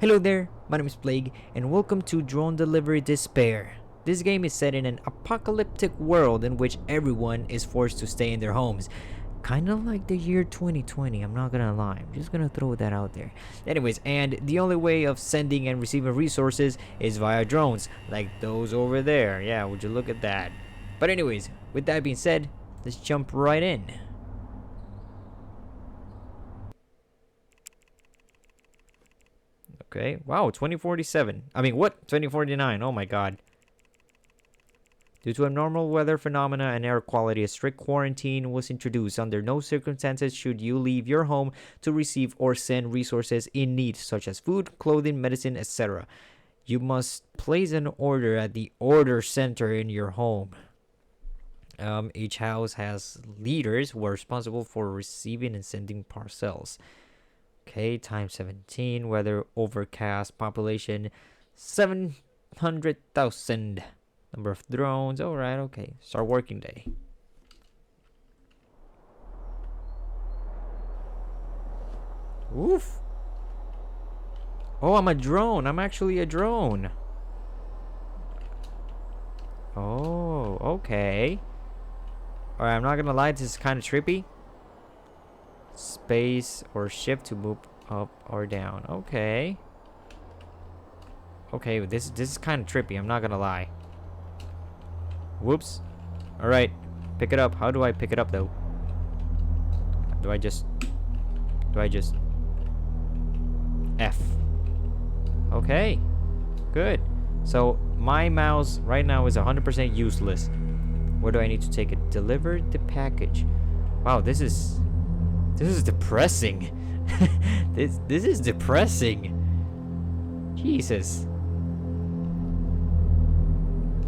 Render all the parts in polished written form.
Hello there, my name is Plague, and welcome to Drone Delivery Despair. This game is set in an apocalyptic world in which everyone is forced to stay in their homes. Kinda like the year 2020, I'm not gonna lie. I'm just gonna throw that out there. Anyways, and the only way of sending and receiving resources is via drones, like those over there. Yeah, would you look at that? But anyways, with that being said, let's jump right in. Okay, wow, 2047. I mean, what? 2049, oh my god. Due to abnormal weather phenomena and air quality, a strict quarantine was introduced. Under no circumstances should you leave your home to receive or send resources in need, such as food, clothing, medicine, etc. You must place an order at the order center in your home. Each house has leaders who are responsible for receiving and sending parcels. Okay, time 17, weather overcast, population 700,000. Number of drones, alright, okay. Start working day. Oof. Oh, I'm a drone. I'm actually a drone. Oh, okay. Alright, I'm not gonna lie, this is kind of trippy. Space or shift to move up or down. Okay. Okay, this is kind of trippy, I'm not gonna lie. Whoops. Alright, pick it up. How do I pick it up though? Do I just F? Okay, good. So my mouse right now is 100% useless. Where do I need to take it? Deliver the package. Wow, this is depressing. this is depressing. Jesus.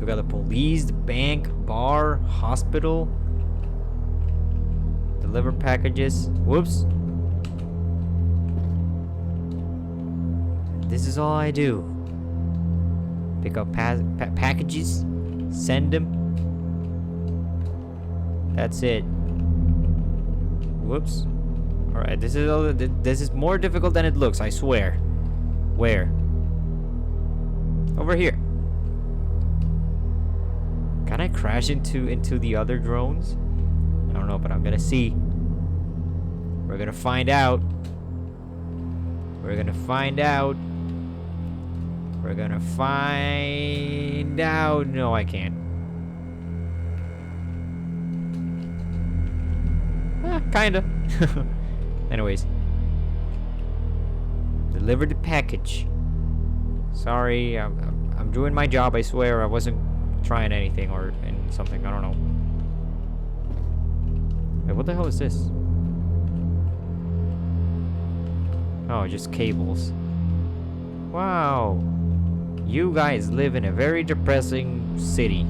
We got the police, the bank, bar, hospital. Deliver packages. Whoops. This is all I do. Pick up packages, send them. That's it. Whoops. All right, this is more difficult than it looks, I swear. Where? Over here. Can I crash into the other drones? I don't know, but I'm gonna see. We're gonna find out. We're gonna find out. We're gonna find out. No, I can't. Kinda. Anyways. Deliver the package. Sorry, I'm doing my job, I swear. I wasn't trying anything or something, I don't know. Wait, what the hell is this? Oh, just cables. Wow. You guys live in a very depressing city.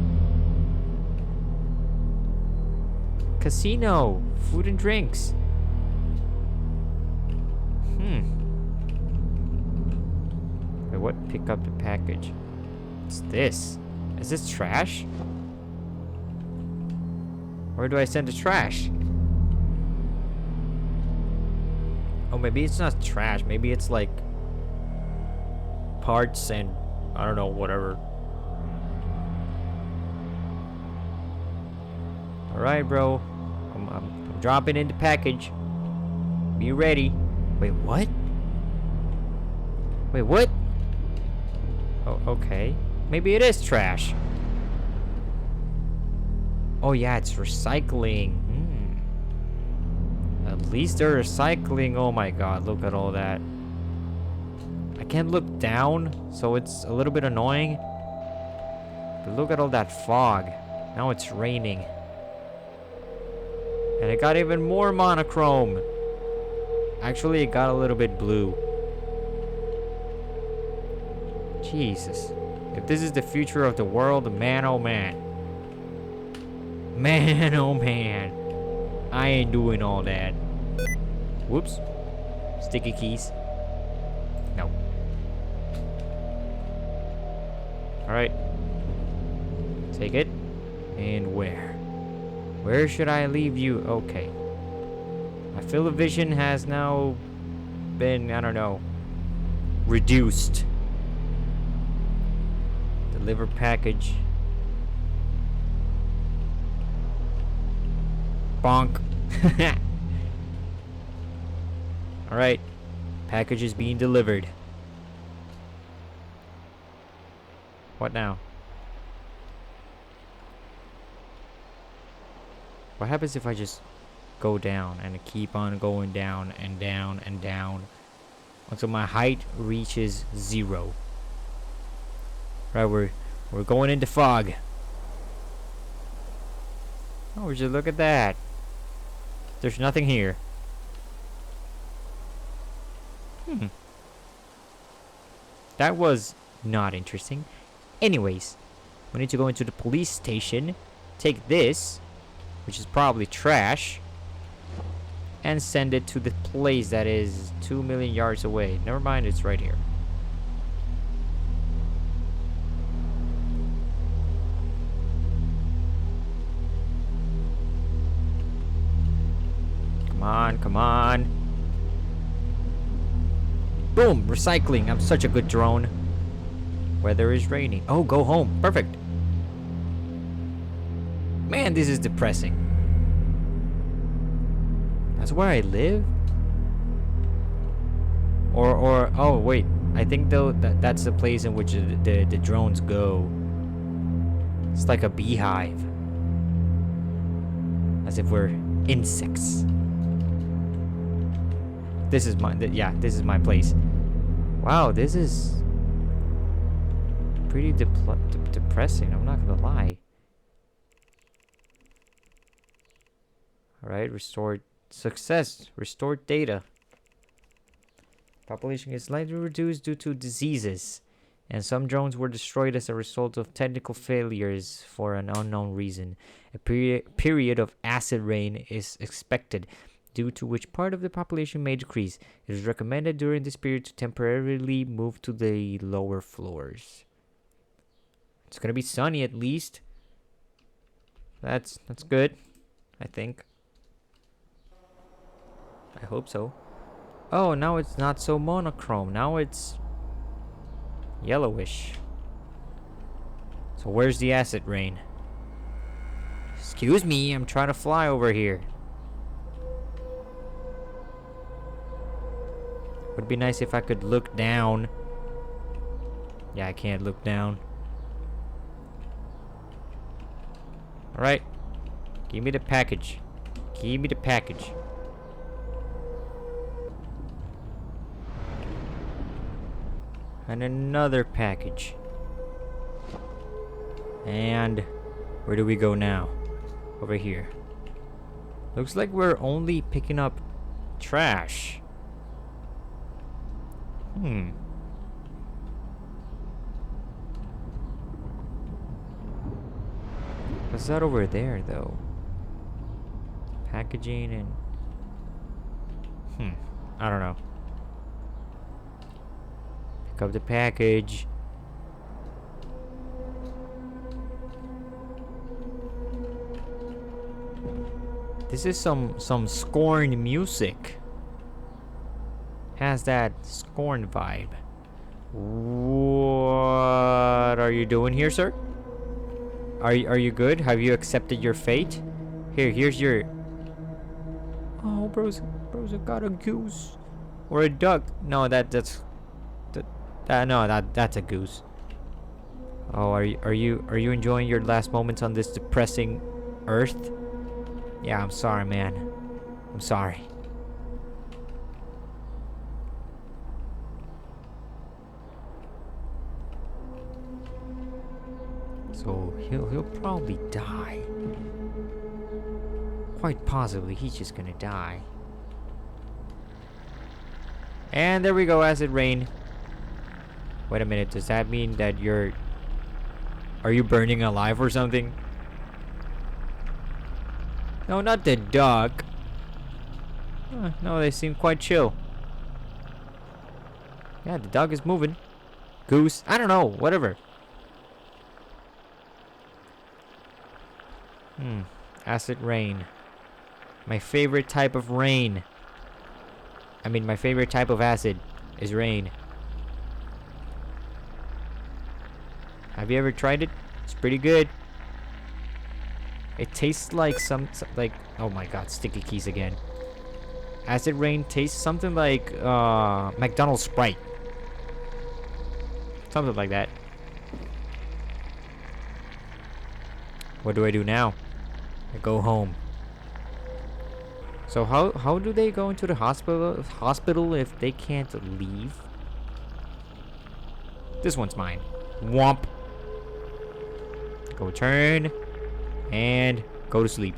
Casino, food and drinks. Wait, what? Pick up the package. What's this? Is this trash? Where do I send the trash? Oh, maybe it's not trash. Maybe it's like parts and I don't know, whatever. Alright, bro. I'm dropping in the package. Be ready. Wait, what? Wait, what? Oh, okay. Maybe it is trash. Oh yeah, it's recycling. At least they're recycling. Oh my god, look at all that. I can't look down, so it's a little bit annoying. But look at all that fog. Now it's raining. And it got even more monochrome. Actually, it got a little bit blue. Jesus. If this is the future of the world, man oh man. Man oh man. I ain't doing all that. Whoops. Sticky keys. No. Alright. Take it. And where? Where should I leave you? Okay. My field of vision has now been, I don't know, reduced. Deliver package. Bonk. Alright. Package is being delivered. What now? What happens if I just go down and keep on going down and down and down until my height reaches 0? Right, we're going into fog. Oh, just look at that. There's nothing here. That was not interesting. Anyways, we need to go into the police station, take this, which is probably trash, and send it to the place that is 2 million yards away. Never mind, it's right here. Come on, come on. Boom, recycling. I'm such a good drone. Weather is raining. Oh, go home. Perfect. Man, this is depressing. That's where I live? Or oh wait, I think though that's the place in which the drones go. It's like a beehive. As if we're insects. This is my this is my place. Wow, this is pretty depressing. I'm not gonna lie. All right, restored success. Restored data. Population is slightly reduced due to diseases, and some drones were destroyed as a result of technical failures for an unknown reason. A period of acid rain is expected, due to which part of the population may decrease. It is recommended during this period to temporarily move to the lower floors. It's gonna be sunny at least. That's good, I think. I hope so. Oh, now it's not so monochrome. Now it's yellowish. So where's the acid rain? Excuse me, I'm trying to fly over here. Would be nice if I could look down. Yeah, I can't look down. Alright. Give me the package. Give me the package. And another package. And where do we go now? Over here. Looks like we're only picking up trash. What's that over there, though? Packaging and... I don't know. Pick up the package. This is some Scorn music. Has that Scorn vibe. What are you doing here, sir? Are you good? Have you accepted your fate? Here's your... Oh, bros, I got a goose or a duck. No, that's a goose. Oh, are you enjoying your last moments on this depressing earth? Yeah, I'm sorry, man. I'm sorry. So he'll probably die. Quite possibly, he's just gonna die. And there we go, acid rain. Wait a minute, does that mean that you're... Are you burning alive or something? No, not the duck. No, they seem quite chill. Yeah, the dog is moving. Goose, I don't know, whatever. Acid rain. My favorite type of rain. I mean, my favorite type of acid is rain. Have you ever tried it? It's pretty good. It tastes like like, oh my god, sticky keys again. Acid Rain tastes something like McDonald's Sprite. Something like that. What do I do now? I go home. So how do they go into the hospital if they can't leave? This one's mine. Womp. Go turn and go to sleep.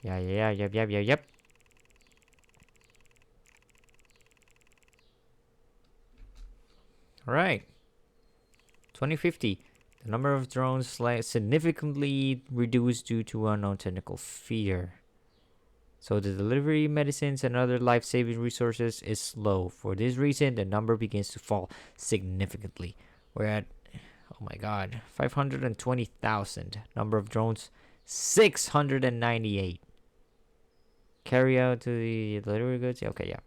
Yep. All right. 2050. The number of drones significantly reduced due to unknown technical fear. So the delivery medicines and other life-saving resources is slow. For this reason, the number begins to fall significantly. We're at, oh my god, 520,000. Number of drones, 698. Carry out to the delivery goods. Okay, yeah.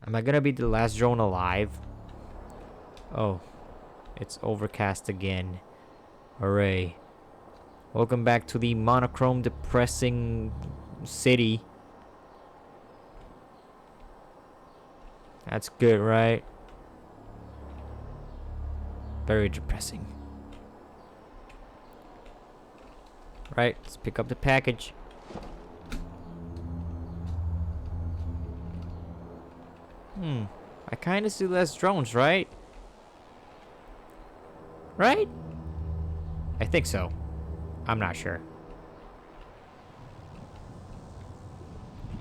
Am I gonna be the last drone alive? Oh, it's overcast again. Hooray. Welcome back to the monochrome depressing city. That's good, right? Very depressing. Right, let's pick up the package. I kinda see less drones, right? Right? I think so. I'm not sure.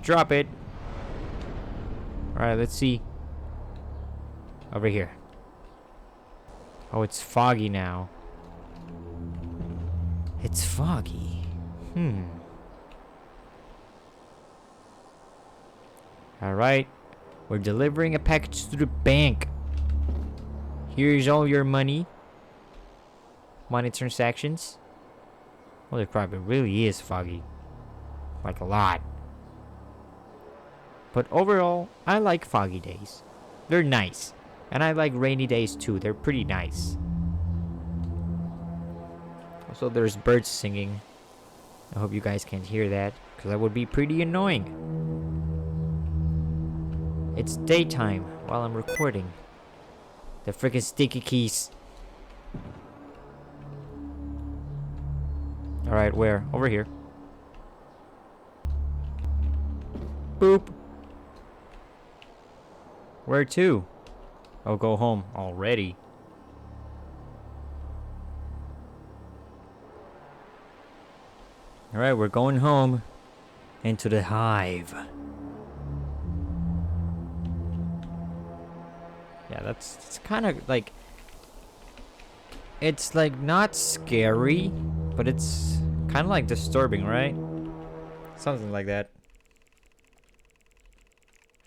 Drop it. Alright, let's see. Over here. Oh, it's foggy now. It's foggy. Alright. We're delivering a package to the bank. Here's all your money. Money transactions. Well, it probably really is foggy. Like a lot. But overall, I like foggy days. They're nice. And I like rainy days too. They're pretty nice. Also, there's birds singing. I hope you guys can't hear that, because that would be pretty annoying. It's daytime while I'm recording. The freaking sticky keys. Alright, where? Over here. Boop. Where to? I'll go home already. Alright, we're going home. Into the hive. Yeah, that's kind of like... It's like not scary, but it's kind of like disturbing, right? Something like that.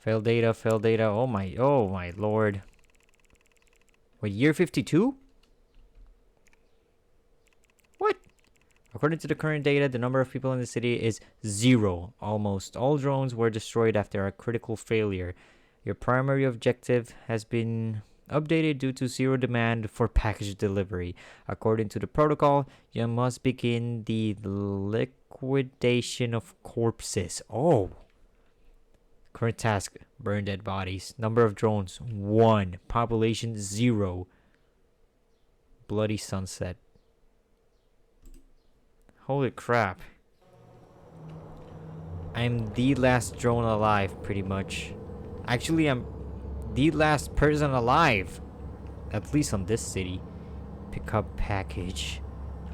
Fail data, fail data. Oh my lord. What, year 52? What? According to the current data, the number of people in the city is 0. Almost all drones were destroyed after a critical failure. Your primary objective has been updated due to zero demand for package delivery. According to the protocol, you must begin the liquidation of corpses. Oh. Current task, burn dead bodies. Number of drones, 1. Population, 0. Bloody sunset. Holy crap. I'm the last drone alive, pretty much. Actually, I'm the last person alive. At least on this city. Pick up package.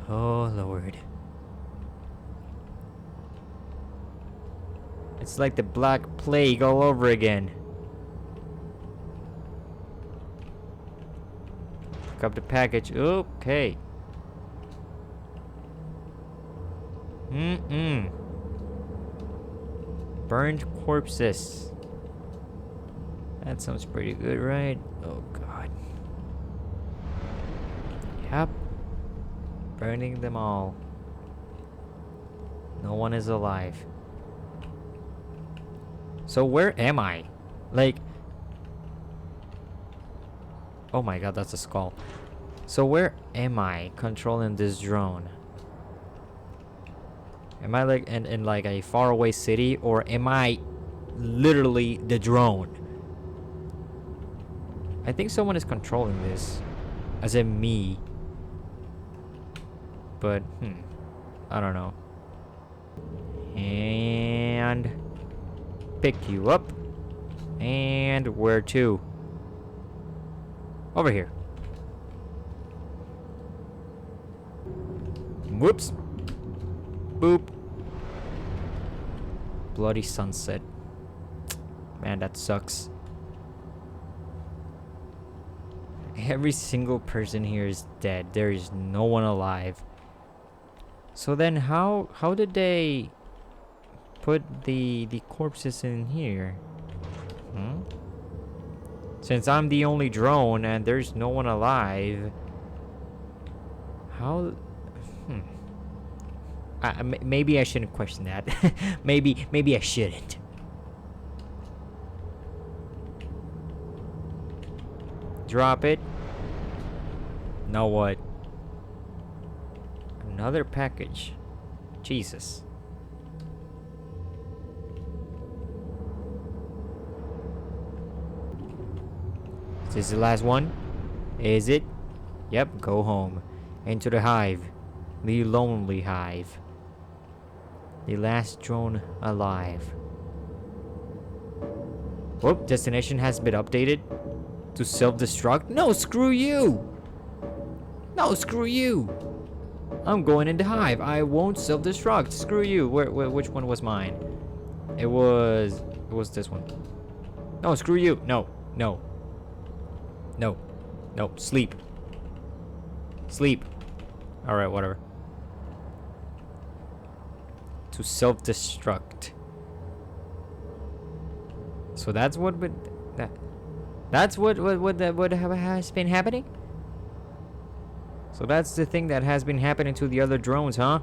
Oh, Lord. It's like the Black Plague all over again. Pick up the package. Okay. Burned corpses. That sounds pretty good, right? Oh, God. Yep. Burning them all. No one is alive. So where am I? Like, Oh my god, that's a skull. So where am I controlling this drone? Am I like in like a faraway city, or am I literally the drone? I think someone is controlling this, as in me. But I don't know. And pick you up. And where to? Over here. Whoops. Boop. Bloody sunset. Man, that sucks. Every single person here is dead. There is no one alive. So then how did they put the corpses in here? Since I'm the only drone and there's no one alive, how? Maybe I shouldn't question that. maybe I shouldn't. Drop it. Now what? Another package. Jesus. Is this the last one? Is it? Yep, go home. Into the hive. The lonely hive. The last drone alive. Whoop, destination has been updated to self-destruct. No, screw you! No, screw you! I'm going in the hive. I won't self-destruct. Screw you. Which one was mine? It was this one. No, screw you. No. Sleep. Alright, whatever. To self-destruct. So that's what has been happening? So that's the thing that has been happening to the other drones, huh?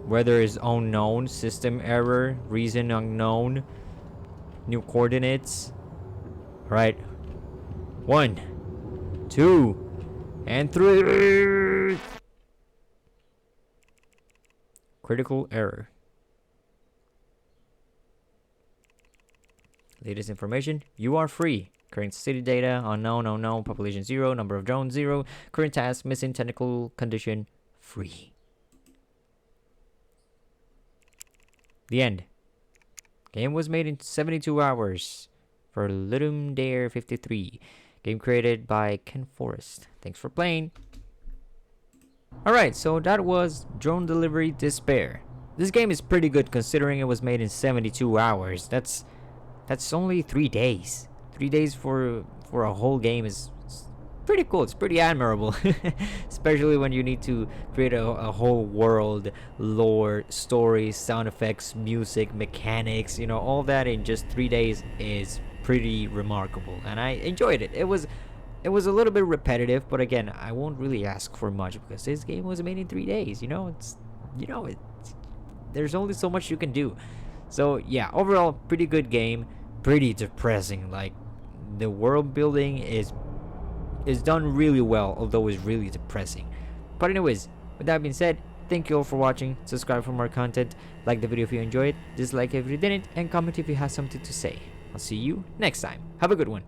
Weather is unknown, system error, reason unknown, new coordinates. Right. 1, 2, and 3. Critical error. Latest information. You are free. Current city data. Unknown. Population 0. Number of drones 0. Current task. Missing technical condition. Free. The end. Game was made in 72 hours for Ludum Dare 53. Game created by Ken Forrest. Thanks for playing. Alright, so that was Drone Delivery Despair. This game is pretty good considering it was made in 72 hours. That's only 3 days. 3 days for a whole game is pretty cool. It's pretty admirable. Especially when you need to create a whole world, lore, story, sound effects, music, mechanics, all that in just 3 days is pretty remarkable. And I enjoyed it. It was a little bit repetitive, but again, I won't really ask for much because this game was made in 3 days. There's only so much you can do. So yeah, overall, pretty good game. Pretty depressing. Like, the world building is done really well, although it's really depressing. But anyways, with that being said, thank you all for watching. Subscribe for more content. Like the video if you enjoyed, dislike if you didn't, and comment if you have something to say. I'll see you next time. Have a good one.